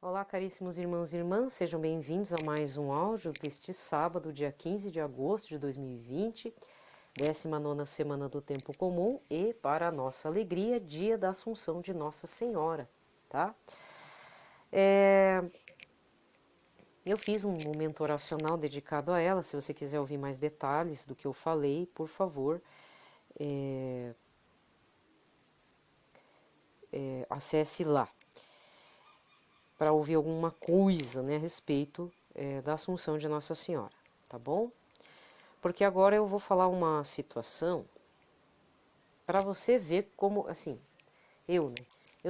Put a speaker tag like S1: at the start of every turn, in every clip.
S1: Olá, caríssimos irmãos e irmãs, sejam bem-vindos a mais um áudio deste sábado, dia 15 de agosto de 2020, 19ª semana do Tempo Comum e, para a nossa alegria, dia da Assunção de Nossa Senhora, tá? Eu fiz um momento oracional dedicado a ela. Se você quiser ouvir mais detalhes do que eu falei, por favor, acesse lá para ouvir alguma coisa, né, a respeito da Assunção de Nossa Senhora, tá bom? Porque agora eu vou falar uma situação para você ver como, assim, eu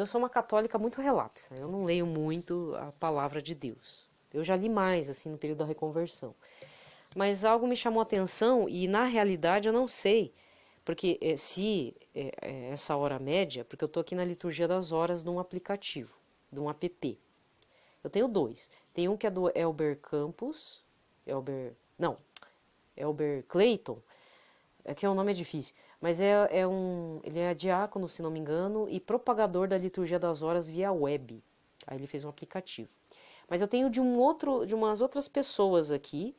S1: sou uma católica muito relapsa, eu não leio muito a palavra de Deus. Eu já li mais, assim, no período da reconversão. Mas algo me chamou a atenção e, na realidade, eu não sei, porque essa hora média, porque eu estou aqui na liturgia das horas de um aplicativo, de um app. Eu tenho dois. Tem um que é do Elber Campos, Elber Clayton, que o nome é difícil, mas ele é diácono, se não me engano, e propagador da liturgia das horas via web. Aí ele fez um aplicativo. Mas eu tenho de umas outras pessoas aqui.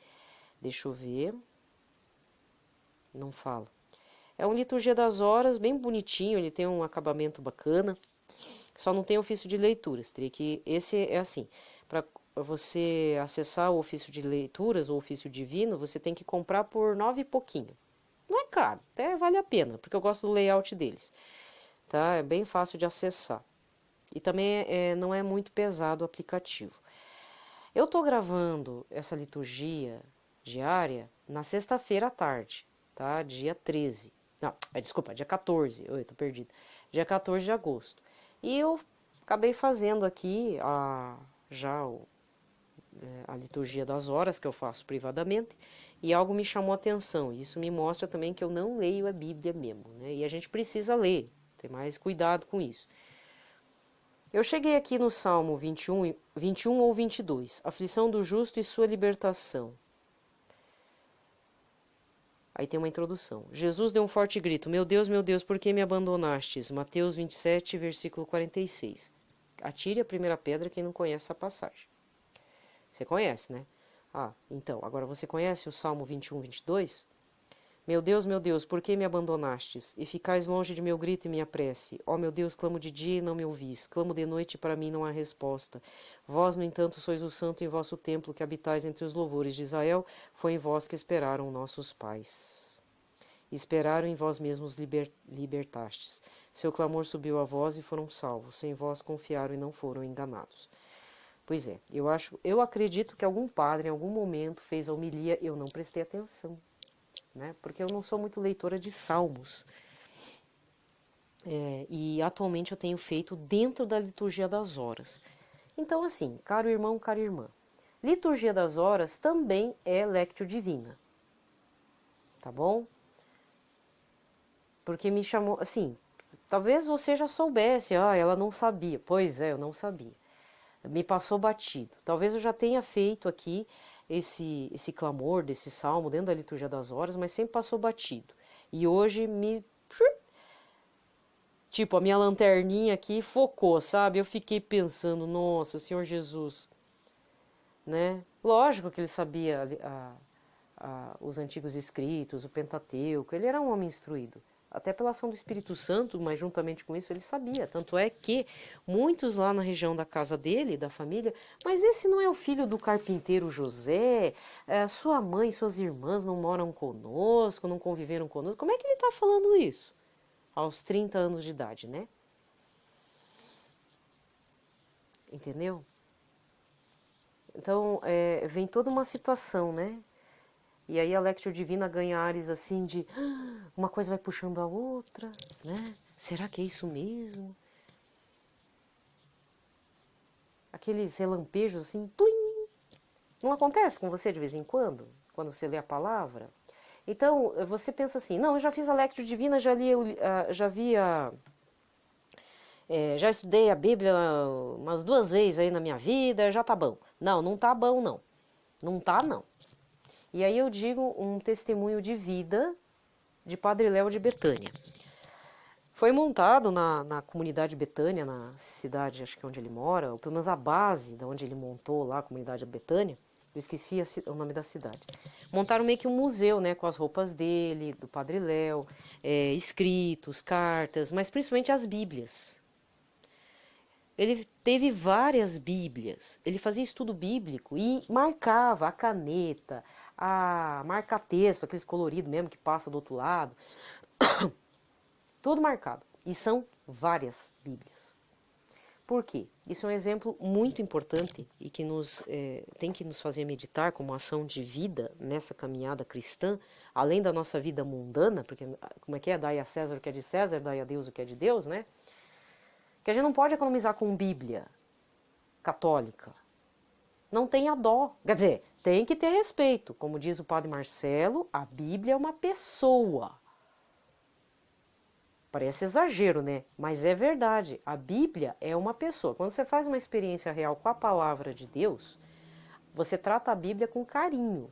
S1: Deixa eu ver. Não fala. É um liturgia das horas, bem bonitinho, ele tem um acabamento bacana. Só não tem ofício de leituras. Esse é assim, para você acessar o ofício de leituras ou ofício divino, você tem que comprar por 9 e pouquinho. Não é caro, até vale a pena, porque eu gosto do layout deles. Tá? É bem fácil de acessar. E também não é muito pesado o aplicativo. Eu estou gravando essa liturgia diária na sexta-feira à tarde, tá? Dia 13. Não, desculpa, dia 14. Eu tô perdido. Dia 14 de agosto. E eu acabei fazendo aqui a liturgia das horas, que eu faço privadamente, e algo me chamou a atenção. Isso me mostra também que eu não leio a Bíblia mesmo, né? E a gente precisa ler, ter mais cuidado com isso. Eu cheguei aqui no Salmo 21 ou 22, aflição do justo e sua libertação. Aí tem uma introdução. Jesus deu um forte grito, meu Deus, por que me abandonastes? Mateus 27, versículo 46. Atire a primeira pedra quem não conhece essa passagem. Você conhece, né? Então, agora você conhece o Salmo 21, 22? Meu Deus, por que me abandonastes? E ficais longe de meu grito e minha prece. Ó meu Deus, clamo de dia e não me ouvis. Clamo de noite e para mim não há resposta. Vós, no entanto, sois o santo em vosso templo, que habitais entre os louvores de Israel. Foi em vós que esperaram nossos pais. Esperaram em vós mesmos libertastes. Seu clamor subiu a vós e foram salvos. Sem vós confiaram e não foram enganados. Pois é, eu acredito que algum padre, em algum momento, fez a homilia, eu não prestei atenção. Né? Porque eu não sou muito leitora de salmos. E atualmente eu tenho feito dentro da liturgia das horas. Então, assim, caro irmão, cara irmã, liturgia das horas também é lectio divina. Tá bom? Porque me chamou, assim, talvez você já soubesse, ela não sabia. Pois é, eu não sabia. Me passou batido. Talvez eu já tenha feito aqui esse clamor desse salmo dentro da liturgia das horas, mas sempre passou batido. E hoje tipo, a minha lanterninha aqui focou, sabe? Eu fiquei pensando, nossa, Senhor Jesus, né? Lógico que ele sabia os antigos escritos, o Pentateuco, ele era um homem instruído. Até pela ação do Espírito Santo, mas juntamente com isso ele sabia. Tanto é que muitos lá na região da casa dele, da família, mas esse não é o filho do carpinteiro José? Sua mãe e suas irmãs não moram conosco, não conviveram conosco? Como é que ele está falando isso? Aos 30 anos de idade, né? Entendeu? Então, vem toda uma situação, né? E aí a Lectio Divina ganha ares assim de uma coisa vai puxando a outra, né? Será que é isso mesmo? Aqueles relampejos assim, plim! Não acontece com você de vez em quando você lê a palavra? Então, você pensa assim, não, eu já fiz a Lectio Divina, já estudei a Bíblia umas 2 vezes aí na minha vida, já tá bom. Não, não tá bom não. Não tá não. E aí eu digo um testemunho de vida de Padre Léo de Betânia. Foi montado na comunidade Betânia, na cidade, acho que onde ele mora, ou pelo menos a base de onde ele montou lá a comunidade Betânia. Eu esqueci o nome da cidade. Montaram meio que um museu, né, com as roupas dele, do Padre Léo, escritos, cartas, mas principalmente as Bíblias. Ele teve várias Bíblias, ele fazia estudo bíblico e marcava a caneta, a marca-texto, aqueles coloridos mesmo que passa do outro lado, tudo marcado. E são várias Bíblias. Por quê? Isso é um exemplo muito importante e que tem que nos fazer meditar como ação de vida nessa caminhada cristã, além da nossa vida mundana, porque como é que é? Dai a César o que é de César, dai a Deus o que é de Deus, né? Que a gente não pode economizar com Bíblia católica. Não tenha dó. Quer dizer, tem que ter respeito. Como diz o padre Marcelo, a Bíblia é uma pessoa. Parece exagero, né? Mas é verdade. A Bíblia é uma pessoa. Quando você faz uma experiência real com a palavra de Deus, você trata a Bíblia com carinho.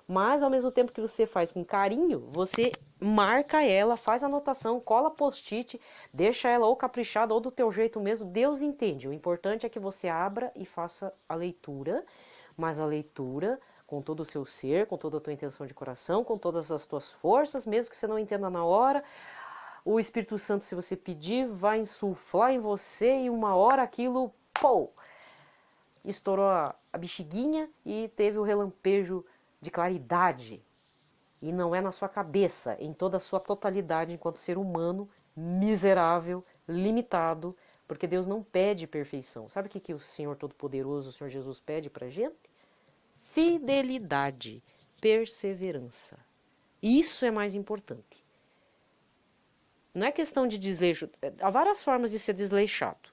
S1: Mas, ao mesmo tempo que você faz com carinho, você marca ela, faz anotação, cola post-it, deixa ela ou caprichada ou do teu jeito mesmo. Deus entende. O importante é que você abra e faça a leitura, mas a leitura com todo o seu ser, com toda a tua intenção de coração, com todas as tuas forças, mesmo que você não entenda na hora. O Espírito Santo, se você pedir, vai insuflar em você e uma hora aquilo, pô, estourou a bexiguinha e teve o relampejo de claridade. E não é na sua cabeça, em toda a sua totalidade, enquanto ser humano, miserável, limitado, porque Deus não pede perfeição. Sabe o que o Senhor Todo-Poderoso, o Senhor Jesus, pede pra gente? Fidelidade, perseverança. Isso é mais importante. Não é questão de desleixo. Há várias formas de ser desleixado.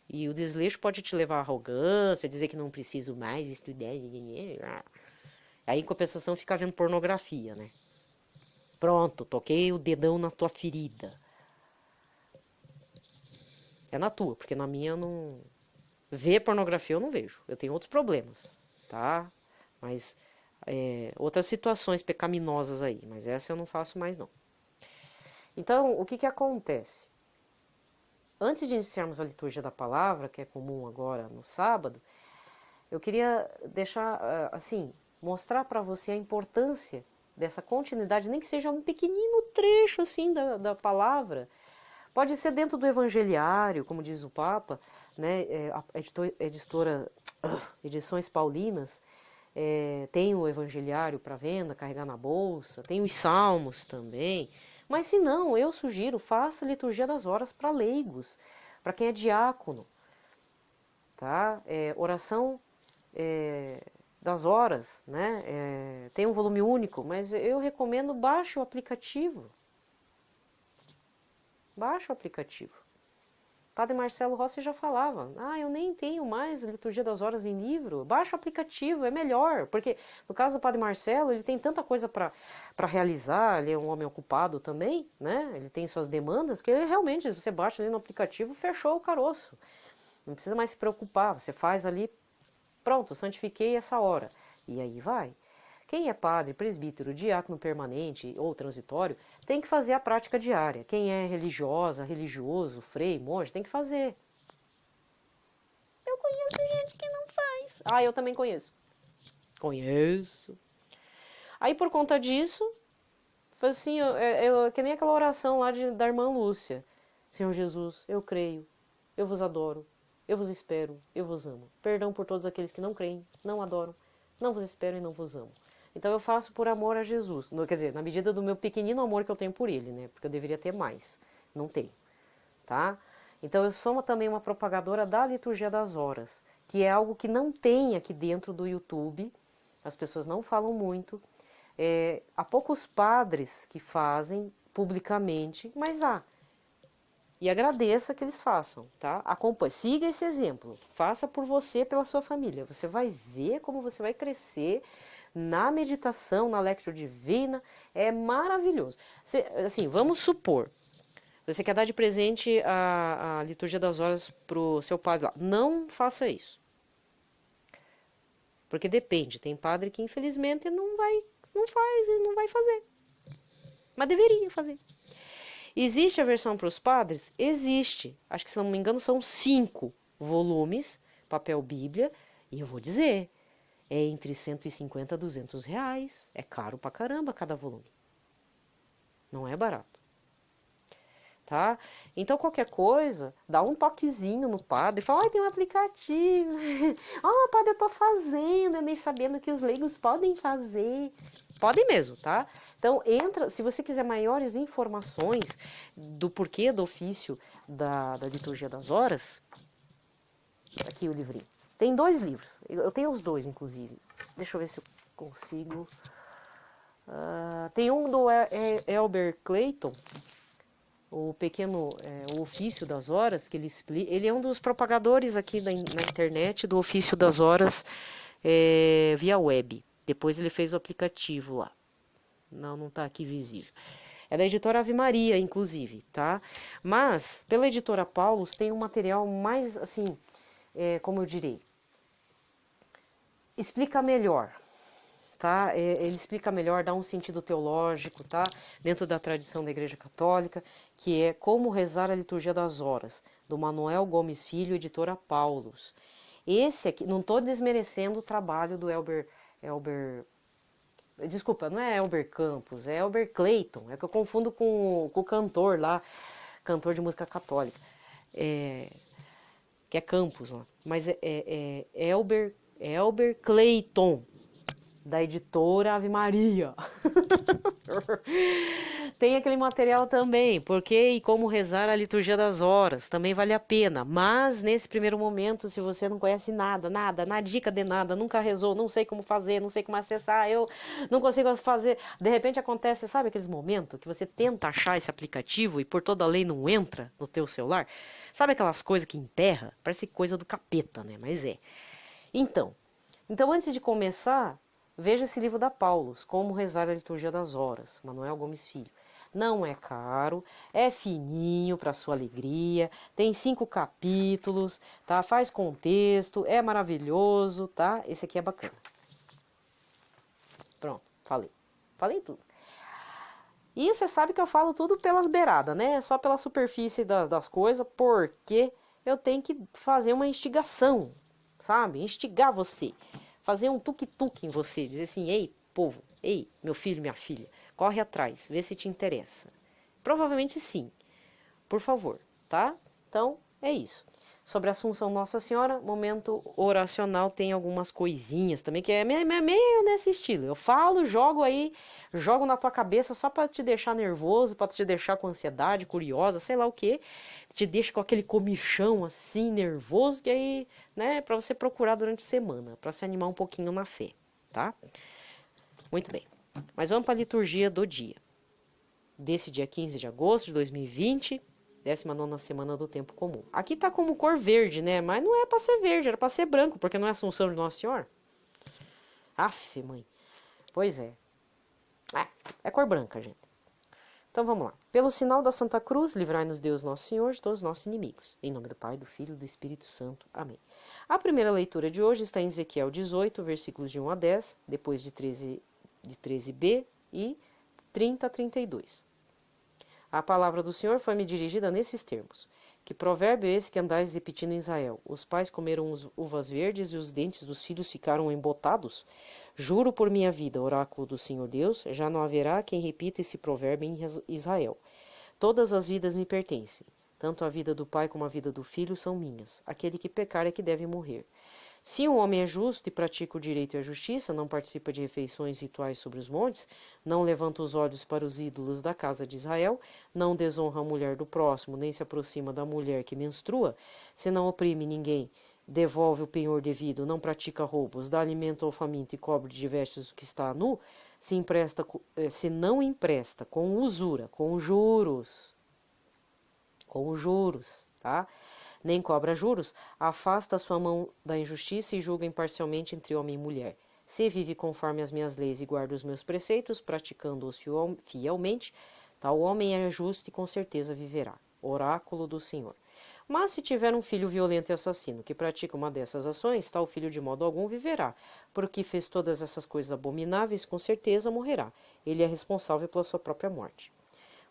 S1: E o desleixo pode te levar à arrogância, dizer que não preciso mais estudar. Aí, em compensação, fica vendo pornografia, né? Pronto, toquei o dedão na tua ferida. É na tua, porque na minha eu não... Ver pornografia eu não vejo. Eu tenho outros problemas, tá? Mas... outras situações pecaminosas aí, mas essa eu não faço mais não. Então, o que acontece? Antes de iniciarmos a liturgia da palavra, que é comum agora no sábado, eu queria deixar, assim, mostrar para você a importância dessa continuidade, nem que seja um pequenino trecho, assim, da palavra. Pode ser dentro do evangeliário, como diz o Papa, né, a editora Edições Paulinas, tem o evangeliário para venda, carregar na bolsa, tem os salmos também. Mas se não, eu sugiro, faça a liturgia das horas para leigos, para quem é diácono. Tá? Oração das horas, né? Tem um volume único, mas eu recomendo baixe o aplicativo. Baixe o aplicativo. Padre Marcelo Rossi já falava, eu nem tenho mais a Liturgia das Horas em livro, baixa o aplicativo, é melhor, porque no caso do Padre Marcelo, ele tem tanta coisa para realizar, ele é um homem ocupado também, né? Ele tem suas demandas, que ele, realmente, se você baixa ali no aplicativo, fechou o caroço. Não precisa mais se preocupar, você faz ali, pronto, santifiquei essa hora, e aí vai. Quem é padre, presbítero, diácono permanente ou transitório, tem que fazer a prática diária. Quem é religiosa, religioso, frei, monge, tem que fazer. Eu conheço gente que não faz. Eu também conheço. Conheço. Aí, por conta disso, foi assim, que nem aquela oração lá da irmã Lúcia. Senhor Jesus, eu creio, eu vos adoro, eu vos espero, eu vos amo. Perdão por todos aqueles que não creem, não adoram, não vos espero e não vos amo. Então eu faço por amor a Jesus, quer dizer, na medida do meu pequenino amor que eu tenho por ele, né? Porque eu deveria ter mais, não tenho, tá? Então eu sou também uma propagadora da liturgia das horas, que é algo que não tem aqui dentro do YouTube, as pessoas não falam muito, há poucos padres que fazem publicamente, mas há. E agradeça que eles façam, tá? Acompanhe, siga esse exemplo, faça por você, pela sua família, você vai ver como você vai crescer na meditação, na Lectio Divina, é maravilhoso. Assim, vamos supor, você quer dar de presente a Liturgia das Horas pro seu padre lá. Não faça isso. Porque depende, tem padre que infelizmente não faz e não vai fazer. mas deveria fazer. Existe a versão para os padres? Existe. Acho que, se não me engano, são 5 volumes, papel Bíblia, e eu vou dizer, é entre 150 a 200 reais. É caro pra caramba cada volume. Não é barato. Tá? Então, qualquer coisa, dá um toquezinho no padre, fala, tem um aplicativo. Padre, eu tô fazendo, eu nem sabendo que os leigos podem fazer. Podem mesmo, tá? Então, entra, se você quiser maiores informações do porquê do ofício da liturgia das horas, aqui o livrinho. Tem 2 livros, eu tenho os 2, inclusive. Deixa eu ver se eu consigo. Tem um do Elber Clayton, o ofício das horas, que ele explica. Ele é um dos propagadores aqui na internet do ofício das horas via web. Depois ele fez o aplicativo lá. Não está aqui visível. É da editora Ave Maria, inclusive, tá? Mas, pela editora Paulus, tem um material mais, assim, como eu direi, explica melhor, tá? Ele explica melhor, dá um sentido teológico, tá? Dentro da tradição da Igreja Católica, que é Como Rezar a Liturgia das Horas, do Manuel Gomes Filho, editora Paulus. Esse aqui, não estou desmerecendo o trabalho do Elber, desculpa, não é Elber Campos, é Elber Clayton, é que eu confundo com o cantor lá, cantor de música católica, que é Campos lá, mas é Elber Clayton, da editora Ave Maria. Tem aquele material também, porque e como rezar a liturgia das horas, também vale a pena, mas nesse primeiro momento, se você não conhece nada, na dica de nada, nunca rezou, não sei como fazer, não sei como acessar, eu não consigo fazer, de repente acontece, sabe aqueles momentos que você tenta achar esse aplicativo e por toda a lei não entra no teu celular? Sabe aquelas coisas que emperra? Parece coisa do capeta, né? Mas é. Então antes de começar, veja esse livro da Paulus, Como Rezar a Liturgia das Horas, Manuel Gomes Filho. Não é caro, é fininho para sua alegria, tem 5 capítulos, tá? Faz contexto, é maravilhoso, tá? Esse aqui é bacana. Pronto, falei tudo. E você sabe que eu falo tudo pelas beiradas, né? Só pela superfície das coisas, porque eu tenho que fazer uma instigação, sabe? Instigar você. Fazer um tuk-tuk em você, dizer assim, ei, povo, ei, meu filho, minha filha, corre atrás, vê se te interessa. Provavelmente sim, por favor, tá? Então, é isso. Sobre a Assunção Nossa Senhora, momento oracional tem algumas coisinhas também, que é meio nesse estilo. Eu falo, jogo aí, jogo na tua cabeça só para te deixar nervoso, para te deixar com ansiedade, curiosa, sei lá o que. Te deixa com aquele comichão assim, nervoso, que aí, né, para você procurar durante a semana, para se animar um pouquinho na fé, tá? Muito bem. Mas vamos para a liturgia do dia. Desse dia 15 de agosto de 2020, 19ª semana do tempo comum. Aqui tá como cor verde, né? Mas não é para ser verde, era para ser branco, porque não é Assunção de Nossa Senhora. Aff, mãe. Pois é. É cor branca, gente. Então vamos lá. Pelo sinal da Santa Cruz, livrai-nos Deus Nosso Senhor de todos os nossos inimigos. Em nome do Pai, do Filho e do Espírito Santo. Amém. A primeira leitura de hoje está em Ezequiel 18, versículos de 1 a 10, depois de 13b e 30 a 32. A palavra do Senhor foi-me dirigida nesses termos. Que provérbio é esse que andais repetindo em Israel? Os pais comeram uvas verdes e os dentes dos filhos ficaram embotados? Juro por minha vida, oráculo do Senhor Deus, já não haverá quem repita esse provérbio em Israel. Todas as vidas me pertencem. Tanto a vida do pai como a vida do filho são minhas. Aquele que pecar é que deve morrer. Se um homem é justo e pratica o direito e a justiça, não participa de refeições rituais sobre os montes, não levanta os olhos para os ídolos da casa de Israel, não desonra a mulher do próximo, nem se aproxima da mulher que menstrua, se não oprime ninguém, devolve o penhor devido, não pratica roubos, dá alimento ao faminto e cobre de vestes o que está nu, se não empresta com usura, com juros, tá? Nem cobra juros, afasta a sua mão da injustiça e julga imparcialmente entre homem e mulher. Se vive conforme as minhas leis e guarda os meus preceitos, praticando-os fielmente, tal homem é justo e com certeza viverá. Oráculo do Senhor. Mas se tiver um filho violento e assassino que pratica uma dessas ações, tal filho de modo algum viverá, porque fez todas essas coisas abomináveis, com certeza morrerá. Ele é responsável pela sua própria morte.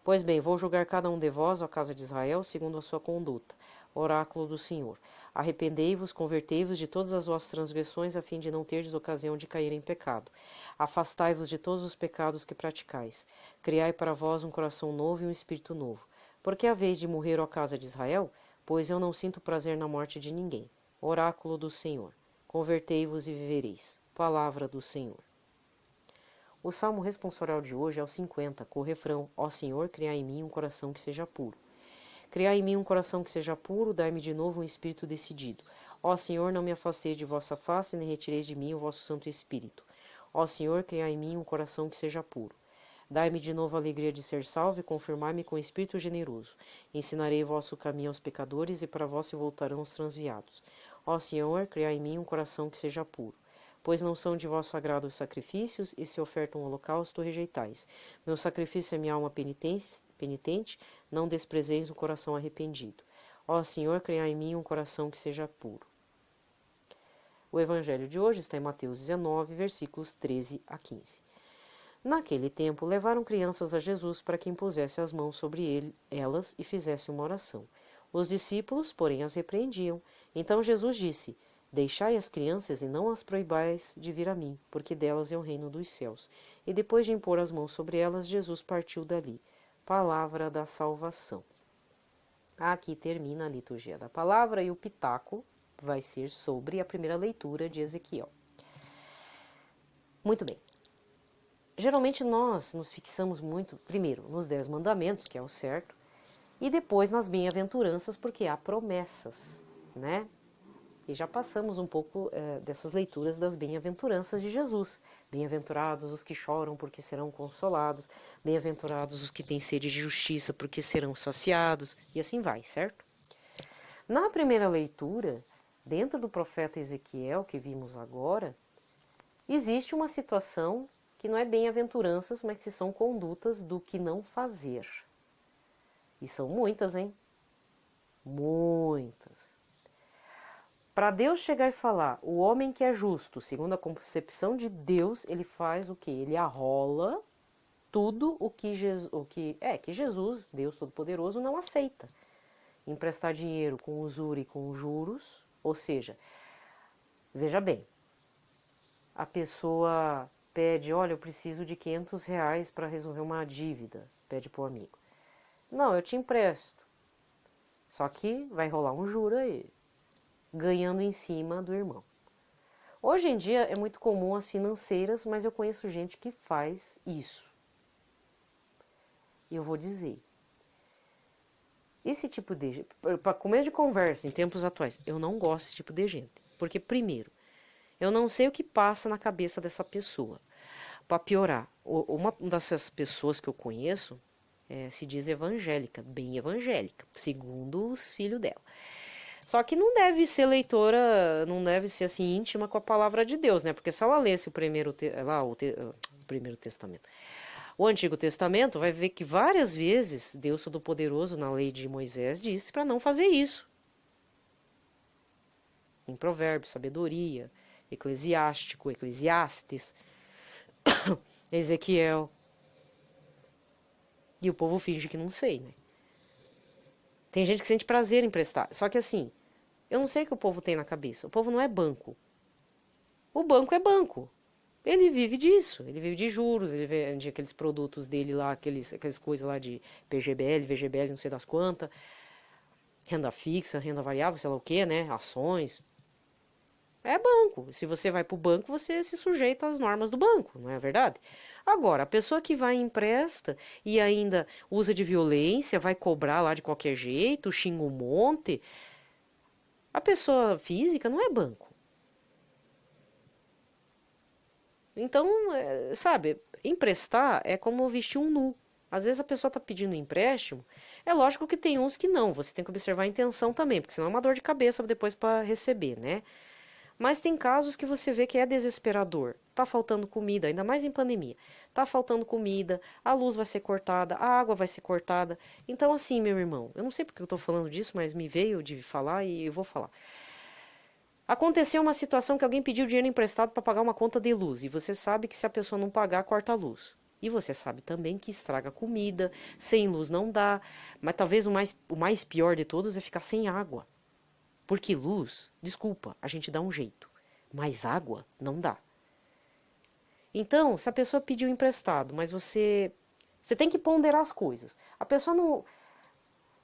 S1: Pois bem, vou julgar cada um de vós, ó casa de Israel, segundo a sua conduta. Oráculo do Senhor. Arrependei-vos, convertei-vos de todas as vossas transgressões, a fim de não terdes ocasião de cair em pecado. Afastai-vos de todos os pecados que praticais. Criai para vós um coração novo e um espírito novo. Porque a vez de morrer, ó casa de Israel, pois eu não sinto prazer na morte de ninguém. Oráculo do Senhor. Convertei-vos e vivereis. Palavra do Senhor. O salmo responsorial de hoje é o 50, com o refrão: Ó Senhor, criai em mim um coração que seja puro. Criai em mim um coração que seja puro, dai-me de novo um espírito decidido. Ó Senhor, não me afasteis de vossa face, nem retireis de mim o vosso Santo Espírito. Ó Senhor, criai em mim um coração que seja puro. Dai-me de novo a alegria de ser salvo e confirmai-me com espírito generoso. Ensinarei vosso caminho aos pecadores e para vós se voltarão os transviados. Ó Senhor, criai em mim um coração que seja puro. Pois não são de vosso agrado os sacrifícios, e se ofertam um holocausto, rejeitais. Meu sacrifício é minha alma penitente, não desprezeis o coração arrependido. Ó Senhor, criai em mim um coração que seja puro. O evangelho de hoje está em Mateus 19, versículos 13 a 15. Naquele tempo, levaram crianças a Jesus para que impusesse as mãos sobre elas e fizesse uma oração. Os discípulos, porém, as repreendiam. Então Jesus disse: Deixai as crianças e não as proibais de vir a mim, porque delas é o reino dos céus. E depois de impor as mãos sobre elas, Jesus partiu dali. Palavra da salvação. Aqui termina a liturgia da palavra e o pitaco vai ser sobre a primeira leitura de Ezequiel. Muito bem. Geralmente nós nos fixamos muito, primeiro, nos 10 mandamentos, que é o certo, e depois nas bem-aventuranças, porque há promessas, né? E já passamos um pouco dessas leituras das bem-aventuranças de Jesus. Bem-aventurados os que choram, porque serão consolados. Bem-aventurados os que têm sede de justiça, porque serão saciados. E assim vai, certo? Na primeira leitura, dentro do profeta Ezequiel, que vimos agora, existe uma situação que não é bem-aventuranças, mas que são condutas do que não fazer. E são muitas, hein? Muitas. Para Deus chegar e falar, o homem que é justo, segundo a concepção de Deus, ele faz o quê? Ele arrola tudo o que Jesus, Deus Todo-Poderoso, não aceita. Emprestar dinheiro com usura e com juros, ou seja, veja bem, a pessoa pede, olha, eu preciso de R$ 500 para resolver uma dívida, pede para o amigo. Não, eu te empresto, só que vai rolar um juro aí, ganhando em cima do irmão. Hoje em dia é muito comum as financeiras, mas eu conheço gente que faz isso. E eu vou dizer, esse tipo de... Para começo de conversa, em tempos atuais, eu não gosto desse tipo de gente. Porque, primeiro, eu não sei o que passa na cabeça dessa pessoa. Para piorar, uma dessas pessoas que eu conheço se diz evangélica, bem evangélica, segundo os filhos dela. Só que não deve ser leitora, não deve ser assim íntima com a palavra de Deus, né? Porque se ela lesse o primeiro Testamento, o Antigo Testamento, vai ver que várias vezes Deus Todo-Poderoso, na lei de Moisés, disse para não fazer isso. Em Provérbios, Sabedoria, Eclesiastes, Ezequiel. E o povo finge que não sei, né? Tem gente que sente prazer em prestar. Só que assim, eu não sei o que o povo tem na cabeça. O povo não é banco. O banco é banco. Ele vive disso. Ele vive de juros, ele vende aqueles produtos dele lá, aquelas coisas lá de PGBL, VGBL, não sei das quantas. Renda fixa, renda variável, sei lá o que, né? Ações. É banco. Se você vai para o banco, você se sujeita às normas do banco, não é verdade? Agora, a pessoa que vai e empresta e ainda usa de violência, vai cobrar lá de qualquer jeito, xinga um monte, a pessoa física não é banco. Então, sabe, emprestar é como vestir um nu. Às vezes a pessoa está pedindo empréstimo, é lógico que tem uns que não, você tem que observar a intenção também, porque senão é uma dor de cabeça depois para receber, né? Mas tem casos que você vê que é desesperador. Tá faltando comida, ainda mais em pandemia. Tá faltando comida, a luz vai ser cortada, a água vai ser cortada. Então, assim, meu irmão, eu não sei porque eu tô falando disso, mas me veio de falar e eu vou falar. Aconteceu uma situação que alguém pediu dinheiro emprestado para pagar uma conta de luz. E você sabe que se a pessoa não pagar, corta a luz. E você sabe também que estraga comida, sem luz não dá. Mas talvez o mais pior de todos é ficar sem água. Porque luz, desculpa, a gente dá um jeito. Mas água não dá. Então, se a pessoa pediu emprestado, mas você tem que ponderar as coisas. A pessoa não...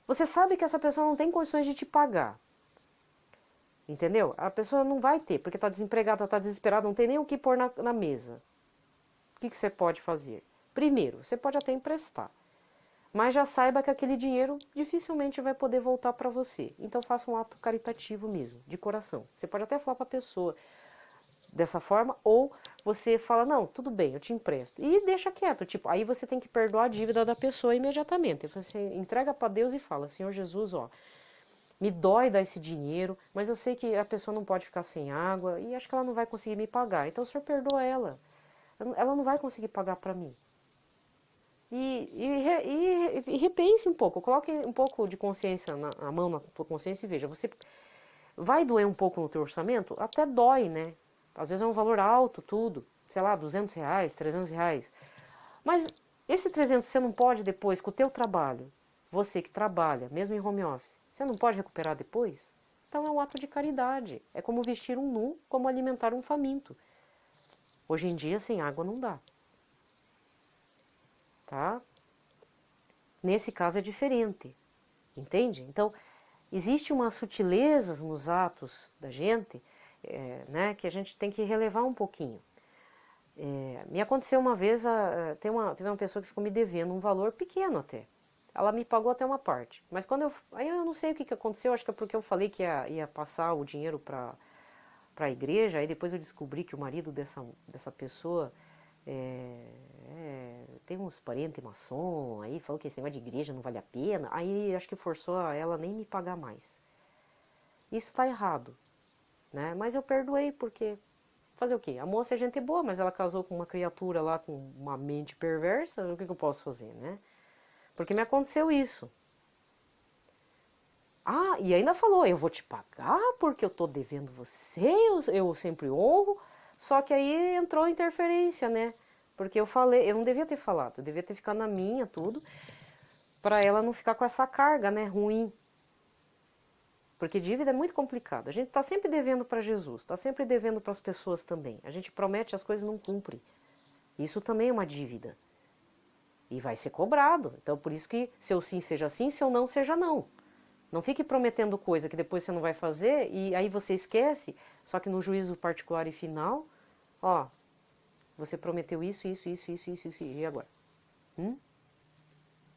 S1: Você sabe que essa pessoa não tem condições de te pagar. Entendeu? A pessoa não vai ter, porque está desempregada, está desesperada, não tem nem o que pôr na mesa. O que você pode fazer? Primeiro, você pode até emprestar. Mas já saiba que aquele dinheiro dificilmente vai poder voltar para você. Então faça um ato caritativo mesmo, de coração. Você pode até falar para a pessoa dessa forma, ou você fala, não, tudo bem, eu te empresto. E deixa quieto, tipo, aí você tem que perdoar a dívida da pessoa imediatamente. Você entrega para Deus e fala, Senhor Jesus, ó, me dói dar esse dinheiro, mas eu sei que a pessoa não pode ficar sem água e acho que ela não vai conseguir me pagar. Então o Senhor perdoa ela. Ela não vai conseguir pagar para mim. E repense um pouco, coloque um pouco de consciência, a mão na tua consciência e veja, você vai doer um pouco no teu orçamento? Até dói, né? Às vezes é um valor alto, tudo, sei lá, R$200, R$300. Mas esse 300 você não pode depois, com o teu trabalho, você que trabalha, mesmo em home office, você não pode recuperar depois? Então é um ato de caridade, é como vestir um nu, como alimentar um faminto. Hoje em dia, sem água não dá. Tá? Nesse caso é diferente, entende? Então, existe umas sutilezas nos atos da gente, né, que a gente tem que relevar um pouquinho. Me aconteceu uma vez, teve uma pessoa que ficou me devendo um valor pequeno até. Ela me pagou até uma parte, mas aí eu não sei o que aconteceu, acho que é porque eu falei que ia passar o dinheiro para a igreja, aí depois eu descobri que o marido dessa pessoa tem uns parentes maçom, aí falou que esse negócio de igreja não vale a pena, aí acho que forçou ela nem me pagar mais. Isso tá errado, né? Mas eu perdoei porque fazer o quê? A moça é gente boa, mas ela casou com uma criatura lá com uma mente perversa, o que eu posso fazer, né? Porque me aconteceu isso. Ah, e ainda falou, eu vou te pagar porque eu tô devendo você, eu sempre honro, só que aí entrou interferência, né? Porque eu falei, eu não devia ter falado, eu devia ter ficado na minha, tudo, para ela não ficar com essa carga, né, ruim. Porque dívida é muito complicado. A gente está sempre devendo para Jesus, está sempre devendo para as pessoas também. A gente promete as coisas e não cumpre. Isso também é uma dívida. E vai ser cobrado. Então, por isso que seu sim seja sim, seu não seja não. Não fique prometendo coisa que depois você não vai fazer e aí você esquece, só que no juízo particular e final, ó, você prometeu isso, e agora?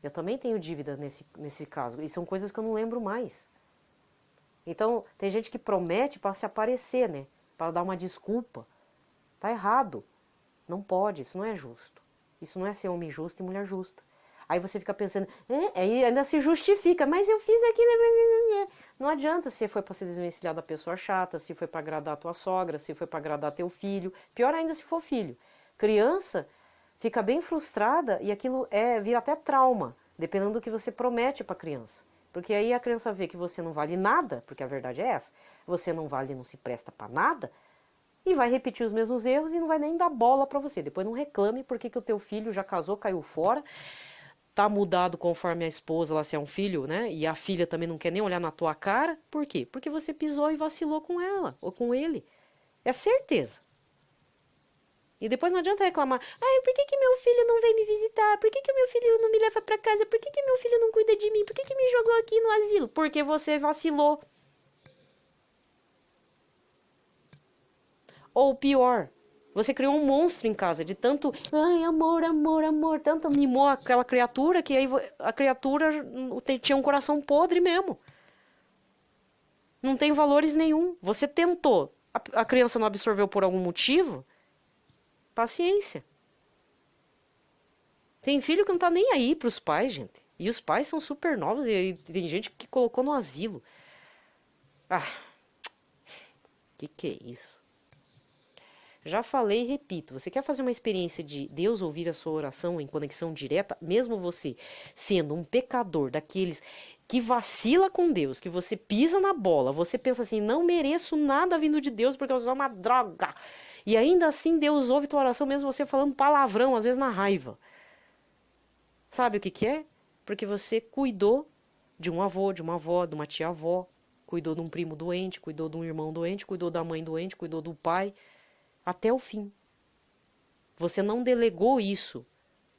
S1: Eu também tenho dívida nesse caso, e são coisas que eu não lembro mais. Então, tem gente que promete para se aparecer, né? Para dar uma desculpa. Tá errado. Não pode, isso não é justo. Isso não é ser homem justo e mulher justa. Aí você fica pensando, aí ainda se justifica, mas eu fiz aquilo. Não adianta se foi para se desvencilhar da pessoa chata, se foi para agradar a tua sogra, se foi para agradar teu filho. Pior ainda se for filho. Criança fica bem frustrada e aquilo vira até trauma, dependendo do que você promete para a criança. Porque aí a criança vê que você não vale nada, porque a verdade é essa, você não vale, não se presta para nada, e vai repetir os mesmos erros e não vai nem dar bola para você. Depois não reclame porque que o teu filho já casou, caiu fora, tá mudado conforme a esposa, lá se é um filho, né? E a filha também não quer nem olhar na tua cara. Por quê? Porque você pisou e vacilou com ela, ou com ele. É certeza. E depois não adianta reclamar, por que meu filho não vem me visitar? Por que meu filho não me leva para casa? Por que meu filho não cuida de mim? Por que me jogou aqui no asilo? Porque você vacilou. Ou pior, você criou um monstro em casa, de tanto, amor, amor, amor, tanto mimou aquela criatura, que aí a criatura tinha um coração podre mesmo. Não tem valores nenhum. Você tentou, a criança não absorveu por algum motivo, paciência. Tem filho que não tá nem aí pros pais, gente. E os pais são super novos e tem gente que colocou no asilo. Que é isso? Já falei e repito, você quer fazer uma experiência de Deus ouvir a sua oração em conexão direta, mesmo você sendo um pecador daqueles que vacila com Deus, que você pisa na bola, você pensa assim, não mereço nada vindo de Deus porque eu sou uma droga. E ainda assim Deus ouve tua oração mesmo você falando palavrão, às vezes na raiva. Sabe o que é? Porque você cuidou de um avô, de uma avó, de uma tia-avó, cuidou de um primo doente, cuidou de um irmão doente, cuidou da mãe doente, cuidou do pai, até o fim. Você não delegou isso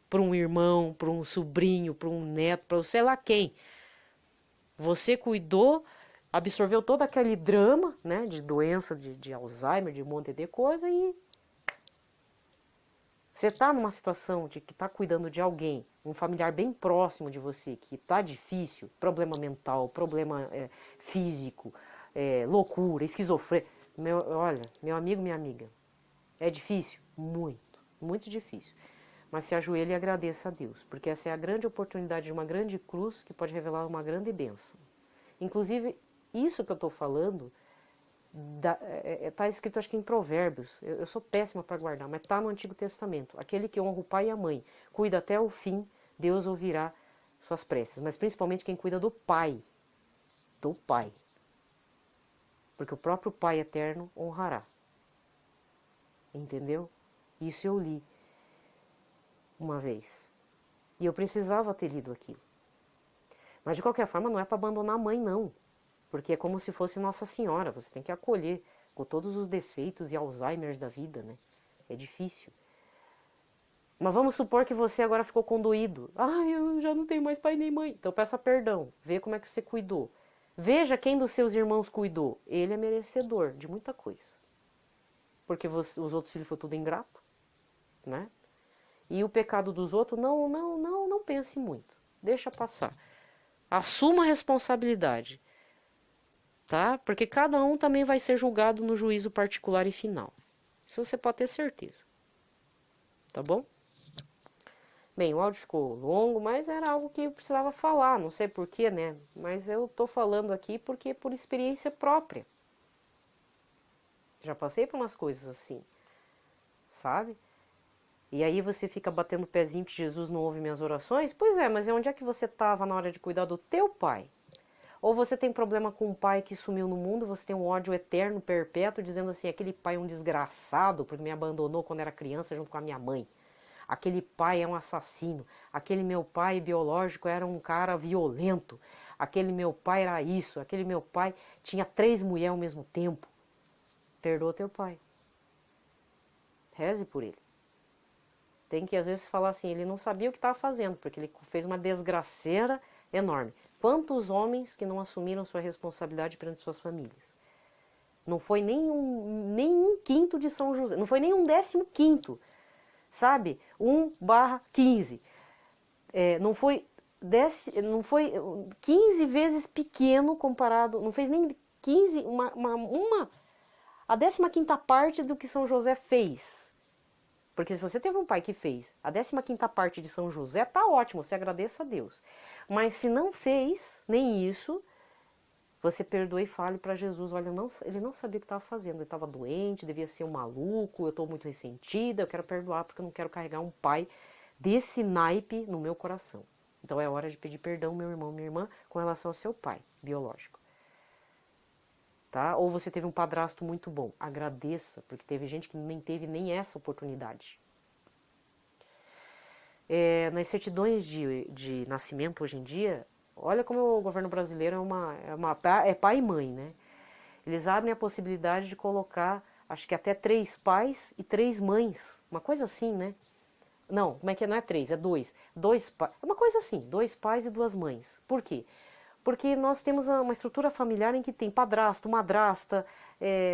S1: para um irmão, para um sobrinho, para um neto, para sei lá quem. Você cuidou, absorveu todo aquele drama, né, de doença, de Alzheimer, de um monte de coisa e você está numa situação de que está cuidando de alguém, um familiar bem próximo de você, que está difícil, problema mental, problema físico, loucura, esquizofrenia. Olha, meu amigo, minha amiga, é difícil? Muito, muito difícil. Mas se ajoelhe e agradeça a Deus, porque essa é a grande oportunidade de uma grande cruz que pode revelar uma grande bênção. Inclusive, isso que eu estou falando está escrito acho que em Provérbios. Eu sou péssima para guardar, mas está no Antigo Testamento. Aquele que honra o pai e a mãe, cuida até o fim, Deus ouvirá suas preces. Mas principalmente quem cuida do pai. Do pai. Porque o próprio Pai eterno honrará. Entendeu? Isso eu li uma vez. E eu precisava ter lido aquilo. Mas de qualquer forma não é para abandonar a mãe, não. Porque é como se fosse Nossa Senhora, você tem que acolher com todos os defeitos e Alzheimers da vida, né? É difícil. Mas vamos supor que você agora ficou condoído. Eu já não tenho mais pai nem mãe. Então peça perdão, vê como é que você cuidou. Veja quem dos seus irmãos cuidou. Ele é merecedor de muita coisa. Porque os outros filhos foram tudo ingrato, né? E o pecado dos outros, não pense muito. Deixa passar. Assuma a responsabilidade. Tá? Porque cada um também vai ser julgado no juízo particular e final. Isso você pode ter certeza. Tá bom? Bem, o áudio ficou longo, mas era algo que eu precisava falar, não sei porquê, né? Mas eu tô falando aqui porque é por experiência própria. Já passei por umas coisas assim, sabe? E aí você fica batendo o pezinho que Jesus não ouve minhas orações? Pois é, mas onde é que você estava na hora de cuidar do teu pai? Ou você tem problema com um pai que sumiu no mundo, você tem um ódio eterno, perpétuo, dizendo assim, aquele pai é um desgraçado porque me abandonou quando era criança junto com a minha mãe. Aquele pai é um assassino. Aquele meu pai biológico era um cara violento. Aquele meu pai era isso. Aquele meu pai tinha 3 mulheres ao mesmo tempo. Perdoa teu pai. Reze por ele. Tem que às vezes falar assim, ele não sabia o que estava fazendo, porque ele fez uma desgraceira enorme. Quantos homens que não assumiram sua responsabilidade perante suas famílias? Não foi nem um quinto de São José, não foi nem um 15º, sabe? 1/15. Não foi 15 vezes pequeno comparado, não fez nem 15, a 15ª parte do que São José fez. Porque se você teve um pai que fez a 15ª parte de São José, tá ótimo, você agradeça a Deus. Mas se não fez nem isso, você perdoe e fale para Jesus, olha, ele não sabia o que estava fazendo, ele estava doente, devia ser um maluco, eu estou muito ressentida, eu quero perdoar porque eu não quero carregar um pai desse naipe no meu coração. Então é hora de pedir perdão, meu irmão, minha irmã, com relação ao seu pai biológico. Tá? Ou você teve um padrasto muito bom, agradeça, porque teve gente que nem teve nem essa oportunidade. Nas certidões de nascimento hoje em dia, olha como o governo brasileiro é pai e mãe, né? Eles abrem a possibilidade de colocar, acho que até 3 pais e 3 mães, uma coisa assim, né? Não, como é que é? Não é 3, é 2. 2 pais, é uma coisa assim, 2 pais e 2 mães. Por quê? Porque nós temos uma estrutura familiar em que tem padrasto, madrasta,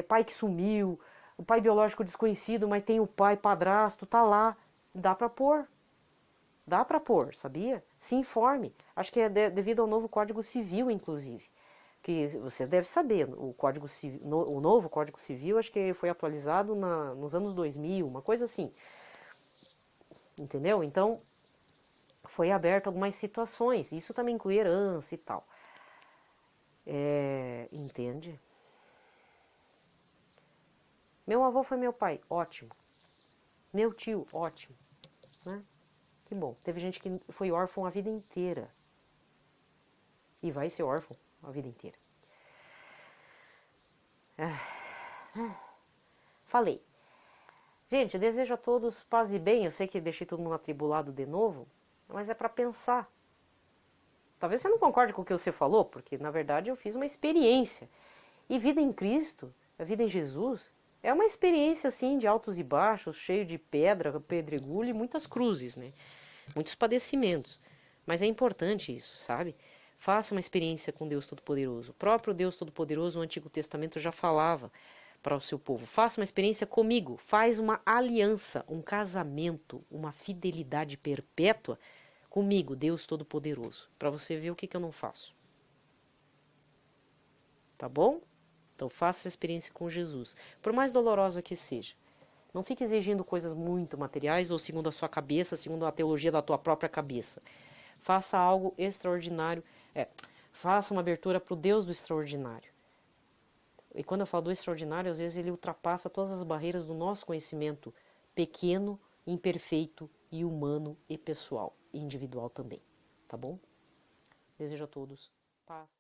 S1: pai que sumiu, o pai biológico desconhecido, mas tem o pai padrasto, tá lá, dá pra pôr. Dá pra pôr, sabia? Se informe. Acho que é devido ao novo Código Civil, inclusive. Que você deve saber, o Código Civil, o novo Código Civil, acho que foi atualizado nos anos 2000, uma coisa assim. Entendeu? Então, foi aberto algumas situações. Isso também inclui herança e tal. Entende? Meu avô foi meu pai, ótimo. Meu tio, ótimo, né? Que bom. Teve gente que foi órfão a vida inteira. E vai ser órfão a vida inteira. Falei. Gente, desejo a todos paz e bem. Eu sei que deixei todo mundo atribulado de novo, mas é para pensar. Talvez você não concorde com o que você falou, porque na verdade eu fiz uma experiência. E vida em Cristo, a vida em Jesus, é uma experiência assim de altos e baixos, cheio de pedra, pedregulho e muitas cruzes, né? Muitos padecimentos. Mas é importante isso, sabe? Faça uma experiência com Deus Todo-Poderoso. O próprio Deus Todo-Poderoso, no Antigo Testamento, já falava para o seu povo. Faça uma experiência comigo. Faz uma aliança, um casamento, uma fidelidade perpétua comigo, Deus Todo-Poderoso. Para você ver o que eu não faço. Tá bom? Então faça essa experiência com Jesus. Por mais dolorosa que seja. Não fique exigindo coisas muito materiais ou segundo a sua cabeça, segundo a teologia da tua própria cabeça. Faça algo extraordinário. Faça uma abertura para o Deus do extraordinário. E quando eu falo do extraordinário, às vezes ele ultrapassa todas as barreiras do nosso conhecimento pequeno, imperfeito e humano e pessoal, e individual também. Tá bom? Desejo a todos paz.